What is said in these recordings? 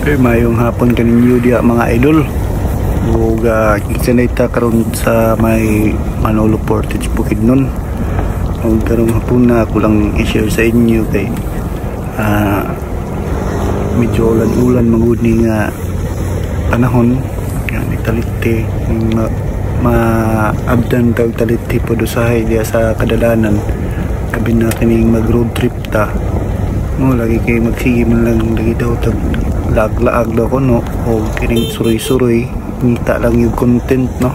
Mayong hapon kaninyo diya mga idol. Ug ikanayta karon sa may Manolo Portage Bukidnon. Ug karong hapon na ako lang i-share sa inyo kay medyo ulan-ulan magudi nga panahon nga italite maabdan tag talite pod usahay diya sa kadalanan. Kabi na kining mag road trip ta. No, lagi kay magsige man lang lagi daw tag lag-laag daw ko no, o kining suroy-suroy ngita lang yung content no,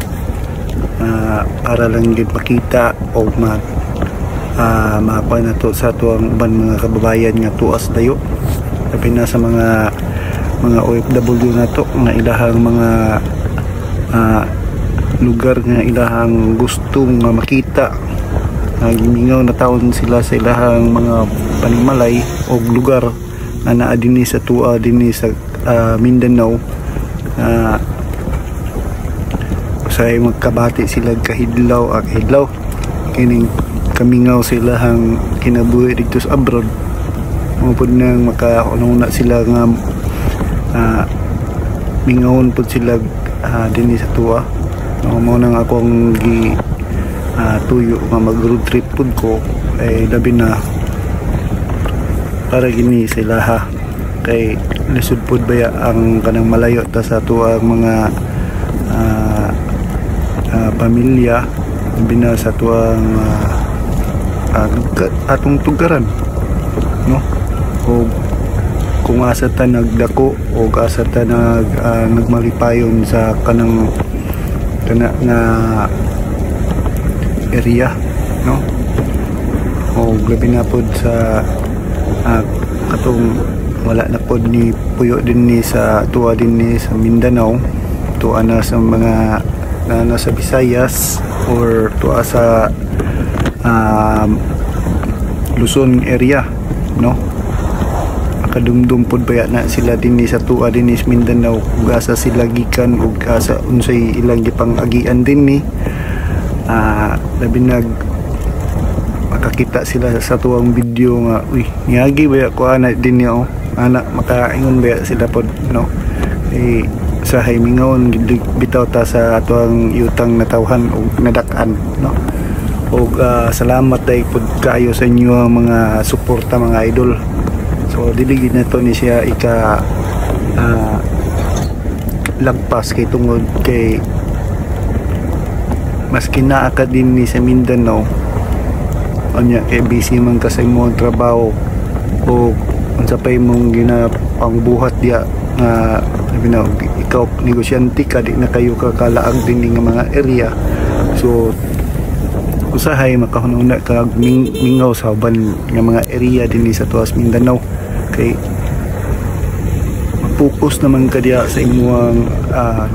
para lang yun makita o mapa na to sa tuwang uban mga kababayan nga tuas dayo tapi na sa mga OFW na to nga ilahang mga lugar nga ilahang gusto nga makita. Gimingaw na taon sila sa ilahang mga panimalay o lugar na naa dinhi sa tua dinhi sa Mindanao. Usay magkabati sila kahidlaw hidlaw kining kamingaw sila hang kinabuhi dito sa abroad. Mo pud nang makauna sila nga mingawon pud sila dinhi sa tua. Mo nang akong tuyo nga mag road trip pud ko ay labi na para gini sila ha kay lisod pud baya ang kanang malayo ta sa tuang mga pamilya bina sa tuang atong tugaran no, o kung asa ta nagdako o asa ta nagmalipayon sa kanang na area no, o gabi na pod sa katong wala na pod ni puyo din ni sa tuwa din ni sa Mindanao, tuwa na sa mga nasa Visayas or tuwa sa Luzon area no, akadumdum pod baya na sila din ni sa tuwa din ni sa Mindanao ug asa sila gikan ug asa unsay ilang gipang-agian din ni labi makakita sila sa tuwang video nga uy ngagi baya ko ana din niya anak makaingon baya sila pod no, sa himingawon bitaw ta sa tuwang yutang natawhan o nadak-an no. Og salamat dai pod kayo sa inyo mga suporta mga idol. So diligid na to ni siya ika lagpas kay tungod kay maski naa ka din ni sa Mindanao anya kay busy man ka sa imong trabaho o unsa pay mong ginapangbuhat diya nga ikaw negosyante ka di na kayo kakalaag din nga mga area. So usahay makahununa ka mingaw sa uban nga mga area din sa tuwas Mindanao kay focus naman ka diya sa imong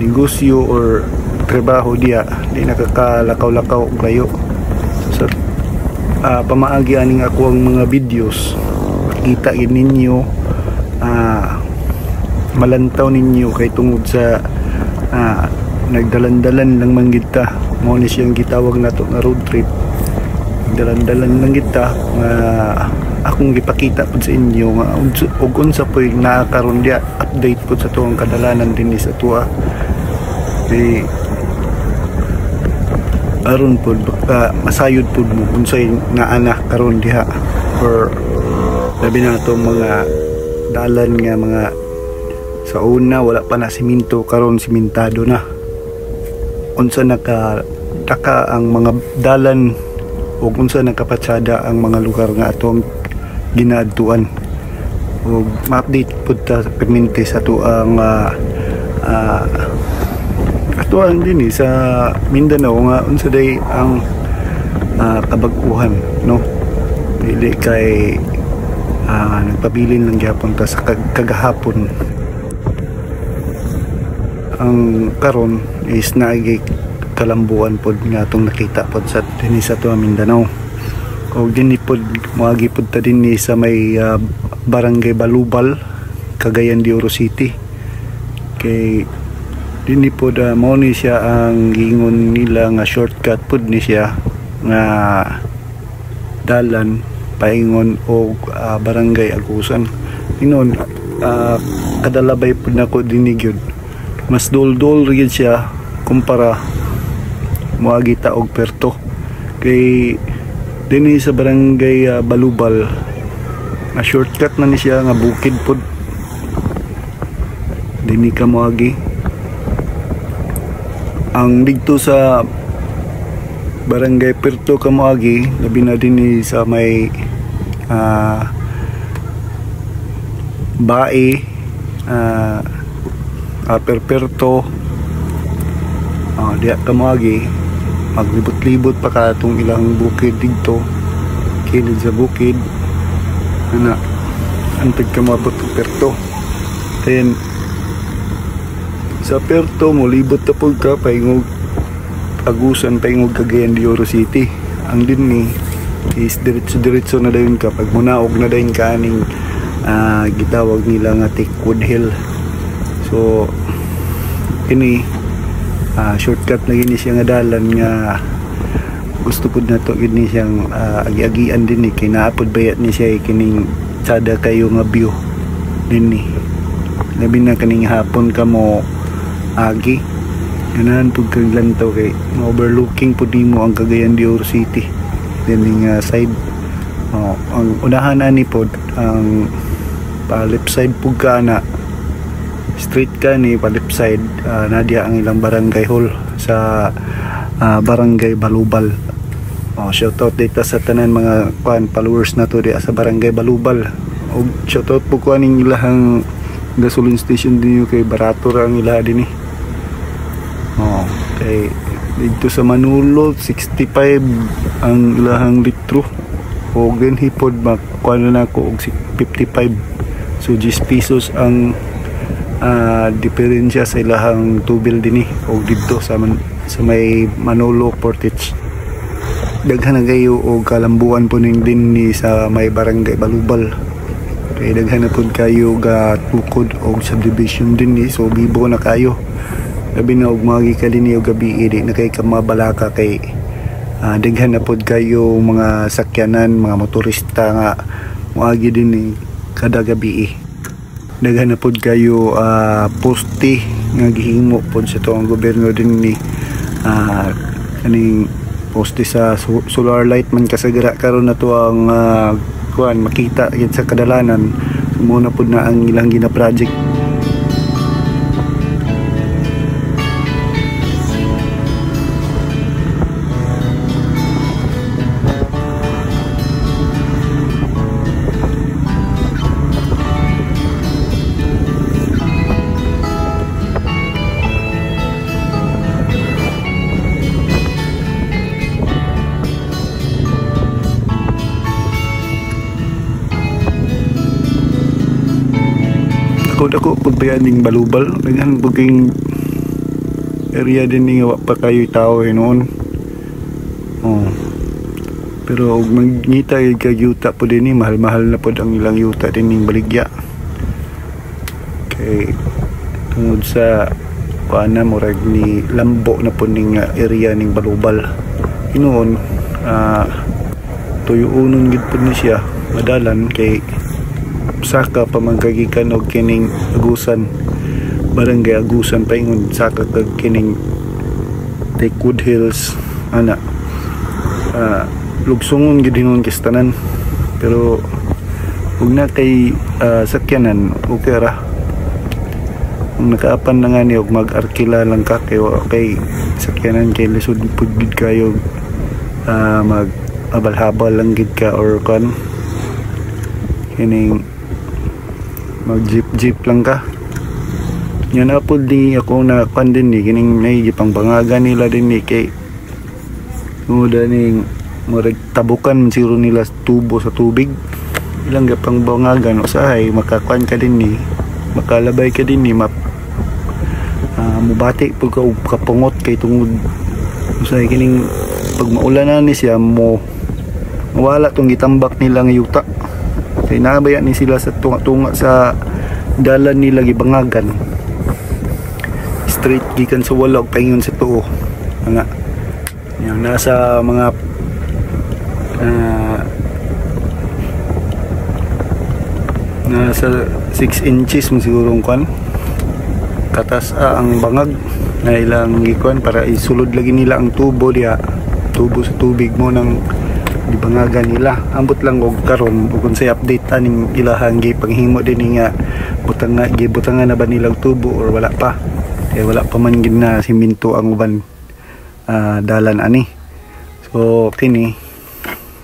negosyo or trabaho diya di nakakalakaw-lakaw og layo. So pamaagi aning ako ang mga videos kita gid ninyo malantaw ninyo kay tungod sa nagdalan-dalan lang man kita mo ni siyang gitawag nato nga road trip. Dalan-dalan lang kita akong gipakita pud sa inyo nga ug unsa poy nakakaron diya update pud sa tuwang kadalanan dinhi sa tuwa. Aron pod masayod pod mo unsay naana karon diha or labi na itong mga dalan nga mga sa una wala pa na siminto karon simentado na. Unsa nakataka ang mga dalan o unsa nakapatsada ang mga lugar nga atong ginaadtuan o ma-update pod ta permente sa tuang atuan din sa Mindanao nga unsa day ang kabag-uhan no, dili kay nagpabilin lang gyapon ta sa kagahapon. Ang karon is naigi kalambuan pod nga atong nakita pod sa dinhi sa tuwa Mindanao o dinhi pod moagi pod ta dinhi sa may Barangay Balubal, Cagayan de Oro City. Kay dinhi pod mao ni siya ang giingon nila nga shortcut pod ni siya nga dalan paingon og Barangay Agusan. Inon kadalabay po na ko dinig yun. Mas dol-dol rin siya kumpara muagi taog Perto. Kay dinhi sa barangay Balubal na shortcut na ni siya nga bukid pod. Dinhi ka muagi. Ang dito sa barangay Perto ka muagi, labi na dinhi sa may Bae, Upper Perto, diya ka muagi, maglibot-libot pa ka itong ilang bukid dito, kilid sa bukid, antag ka mabot ng Perto. Then sa Perto mo libot na po ka paingog Agusan, paingog Cagayan de Oro City. Ang din ni is diretso na dayon ka pag munaog na dayon ka aning gitawag nila nga Thickwood Hill. So kini shortcut na gini siya nga dalan nga gusto pud nato gini siyang agi-agian din ni kay naapod bayat ni siya kining sada kayo nga view din ni labi na kaning hapon ka mo agi ganahan pud kag lantaw kay overlooking pud nimo ang Cagayan de Oro City dining side. Ang unahan ani pod ang pa left side pug ka na straight ka ni pa left side nadia ang ilang barangay hall sa barangay Balubal. Shout out dito sa tanan mga followers na to di sa barangay Balubal. Og shout out po ko aning ilahang gasoline station din kay barato ra ang ilaha dinhi. Kay dito sa Manolo 65 ang ilahang litro. O ganhipod makuha na ako og 55. So 10 pesos ang diferensya sa ilahang tubil dinhi o dito sa may Manolo Portage. Daghan na kayo o kalambuan po ning din ni sa may barangay Balubal. Kay daghan na pud kayo ga tukod o subdivision din ni, so bibo na kayo. Labi na og magi ka dinhi og gabi di na kay kamabalaka kay daghan na pud kayo mga sakyanan, mga motorista nga moagi din ni kada gabi. Daghan na pud kayo poste nga gihimo pud sa tuong gobyerno din ni kaning poste sa solar light man kasagara karon na to ang kuan makita gid sa kadalanan. Muna pud na ang ilang gina project. Ako pud bayaning Balubal dengan buging area din ni wa pa kayo tao noon. Pero og mangita kay yuta pud dinhi mahal-mahal na pud ang ilang yuta din ning baligya. Kay tungod sa kuana murag ni lambo na pud ning area ning Balubal. Inoon tuyuonon gid pud ni siya madalan kay saka pamangkagikan og kining Agusan, barangay Agusan paingon saka kag kining Thickwood Hills lugsungon gid hinon kistanan. Pero ug na kay sakyanan okay ra kung nakaapan na nga ni og mag-arkila lang ka kay sakyanan kay lisod pud gid kayo mag abal-habal lang gid ka or kan kining mag jeep lang ka. Yan na po di ako na kan din ni kining naigipang bangaga nila din ni kay muda ning murag tabukan siro nila tubo sa tubig ilang gapang bangagan usahay makakuan ka din ni makalabay ka din ni mubati pag kapungot kay tungod usahay kining pag maulanan ni siya mo mawala tong gitambak nilang yuta. Kaya nabaya ni sila sa tunga-tunga sa dalan nila gibangagan. Straight gikan sa walog paingon sa tuo. Nga. Yung nasa mga nasa 6 inches mo siguro kwan katas ang bangag na ilang gikuan para isulod lagi nila ang tubo diha, tubo sa tubig mo nang dibangagan nila. Ambot lang og karon ug kung say update aning ilahang gipanghimo din nga butangan na ba nilang tubo or wala pa, kay wala pa man gid na siminto ang uban dalan ani. So kini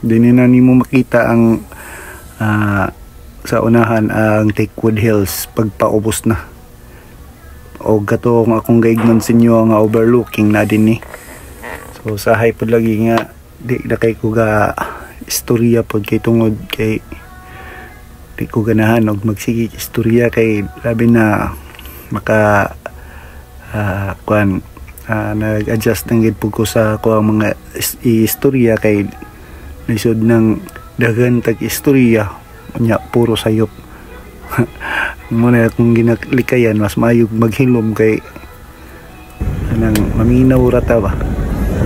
din na nimo makita ang sa unahan ang Teakwood Hills pagpaubos na. O gato akong gaignon sa inyo nga overlooking na din ni. So sahay pod lagi nga di na kay ko ga istorya pod kay tungod kay di ko ganahan og magsige istorya kay labi na maka nag-adjust ng gid pud ko sa ko ang mga istorya kay lisod ng daghan tag istorya nya puro sayop. Muna kung ginalikayan mas mayog maghilom kay anang maminaw rata ba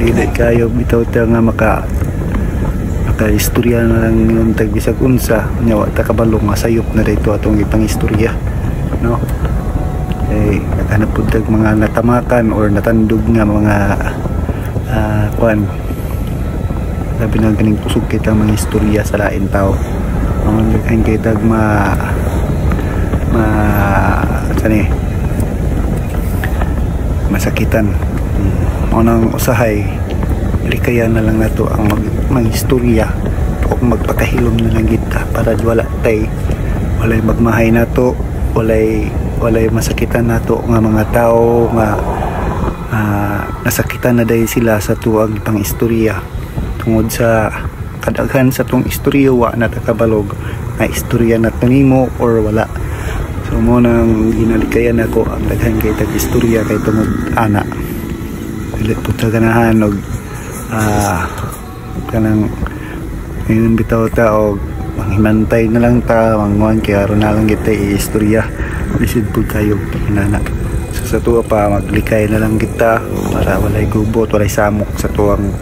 dili kayo bitaw ta nga maka istorya na lang yung tag bisag unsa nya wa ta kabalo nga sayop na dito atong ipang istorya, no? Eh naghanap pud tag mga natamakan or natandog nga mga kwan sabi na ganing kusog kita mga istorya sa lain tao ang kay tag masakitan. Unang usahay likaya na lang nato ang mag-istorya o magpakahilom na lang kita para wala tay walay magmahay nato, walay masakitan nato nga mga tao nga nasakitan na dahil sila sa tuwag pang istorya tungod sa kadaghan sa tong istorya wa na takabalog nga istorya na nimo or wala. So mo nang ginalikayan ako ang daghan kay tag istorya kay tungod ana dili pud ta ganahan og kanang ngayon bitaw ta og manghimantay na lang ta mangwan kay aron na lang kita istorya bisid pud kayo inana. So sa tuwa pa maglikay na lang kita para walay gubot walay samok sa tuwang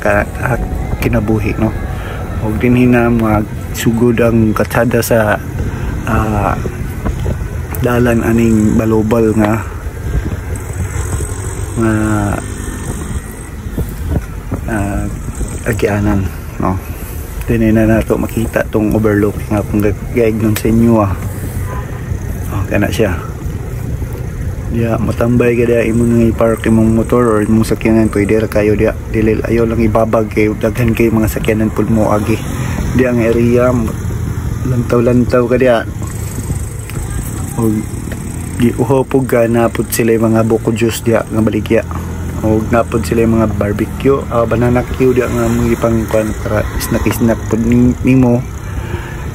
kinabuhi, no? Og dinhi na magsugod ang katsada sa dalan aning balobal nga agianan, no? Dinhi na nato makita tong overlooking nga kung gaignon sa inyo kana siya diya matambay ka diya imong nga i-park imong motor or imong sakyanan pwede ra kayo diya dili ayaw lang ibabag kay daghan kay mga sakyanan pud mo agi diya ang area lantaw-lantaw ka diya o giuho pug ka napod sila mga buko juice diya nga baligya o napod sila mga barbecue banana queue diya nga mga ipang para snack pud nimo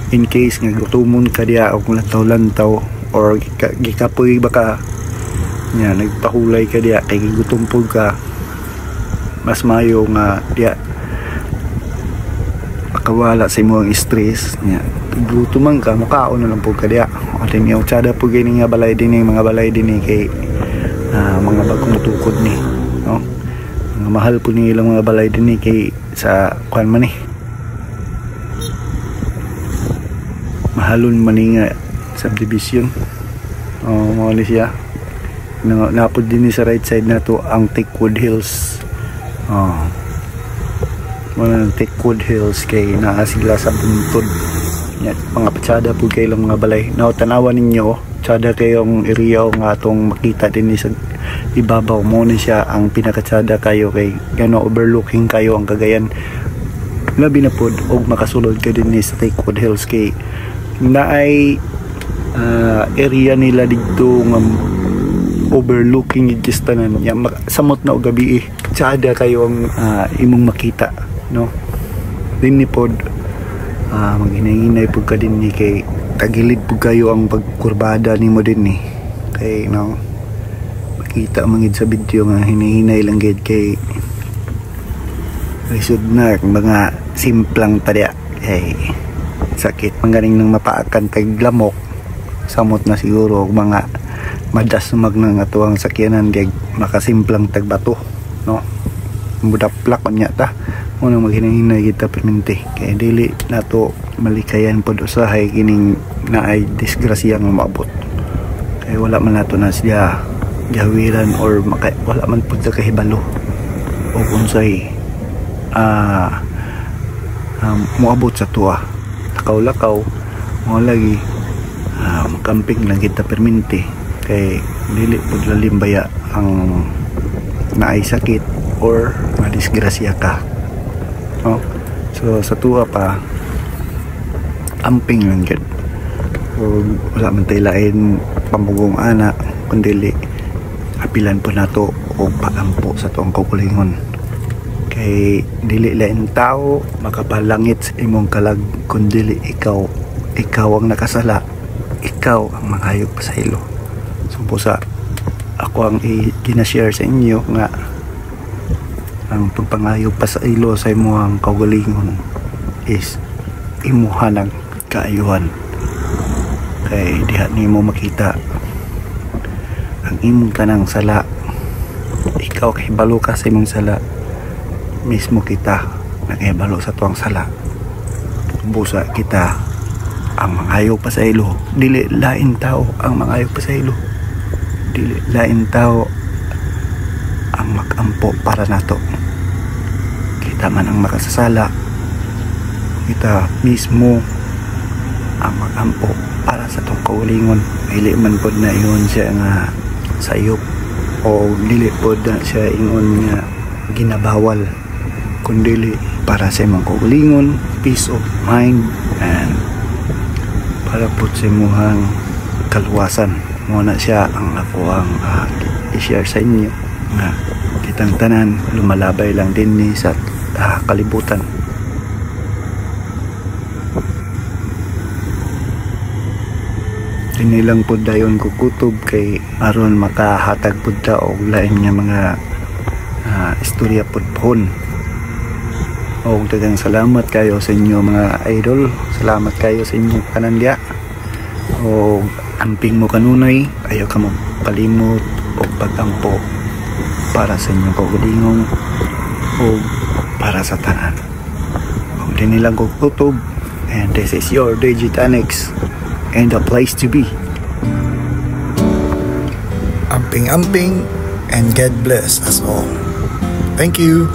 in case nga gutumon ka diya o lantaw-lantaw or gikapoy baka nya nagpahulay ka diya kay gutom pud ka mas mayo nga diya makawala sa imong stress nya gluto man ka makaon na lang pud ka diya atin yung tsada pud gini nga balay din mga balay din kay mga bagong mutukod ni, no? Mga mahal pud ni ilang mga balay din kay sa kuan man mahalon man nga subdivision mao ni siya napod din sa right side na to ang Teakwood Hills. Mga Teakwood Hills kay naa sila sa buntod. Yan, mga patsada po kayo lang mga balay. Now tanawan ninyo, tsada kayong area nga atong makita din sa ibabaw mo ni siya ang pinakatsada kayo kay gano overlooking kayo ang Cagayan. Labi na pod og makasulod ka din ni sa Teakwood Hills kay naay area nila dito nga overlooking yung tanan niya samot na o gabi tsada kayo ang imong makita, no? Din ni pod maghinay-hinay pud ka din ni kay tagilid pud kayo ang pagkurbada nimo din ni kay no makita mangid sa video nga hinay-hinay lang gid kay lisod na mga simplang tadya kay sakit mangganing nang mapaakan kay lamok samot na siguro mga madas magnang atuang sakyanan diag makasimplang tagbato, no? Mudaplak nya ta mo nang maghinay-hinay kita perminti kay dili nato malikayan pod usahay kining na ay disgrasya nga maabot. Kaya wala man nato na siya gawiran or wala man pud sa kahibalo o unsay moabot sa tuwa. Lakaw-lakaw mo lagi camping lang kita perminti kay dili pud lalimbaya ang naay sakit or madisgrasya ka. No? So sa tuwa pa amping lang gid. O wala man tay lain pamugong ana kundi apilan po nato o pagampo sa tuong kaugalingon. Kay dili lain tao makapalangit sa imong kalag kundi ikaw ang nakasala, ikaw ang manghayop pa sa ilo. So pusa ako ang ginashare sa inyo nga ang pagpangayop pa sa ilo sa imong kaugalingon is imuha ng kaayuhan. Kay diha nimo makita ang imong tanang sala, ikaw kay balo ka sa imong sala, mismo kita nakahibalo sa tuwang sala. Busa kita ang mangayo pa sa ilo, dili lain tao ang mangayo pa sa ilo, dili lain tao ang makampo para nato. Kita man ang makasasala, kita mismo ang makampo para sa tong kaugalingon. Dili man pod na iyon siya nga sayop o dili pod na siya ingon nga ginabawal, kundi para sa imong kaugalingon, peace of mind, and para po sa imuhang kaluwasan. Muna siya ang ako ang i-share sa inyo nga kitang tanan lumalabay lang din ni sa kalibutan. Dinilang po dayon ko kutob kay aron makahatag po ta og lain nga mga istorya po pohon. O dagang salamat kayo sa inyo mga idol. Salamat kayo sa inyong panandya. O amping mo kanunay, ayaw ka magpalimot o pagampo para sa inyong kaugalingon o para sa tanan. O dinilang ko kutob, and this is your Digitanix and the place to be. Amping and God bless us all. Thank you.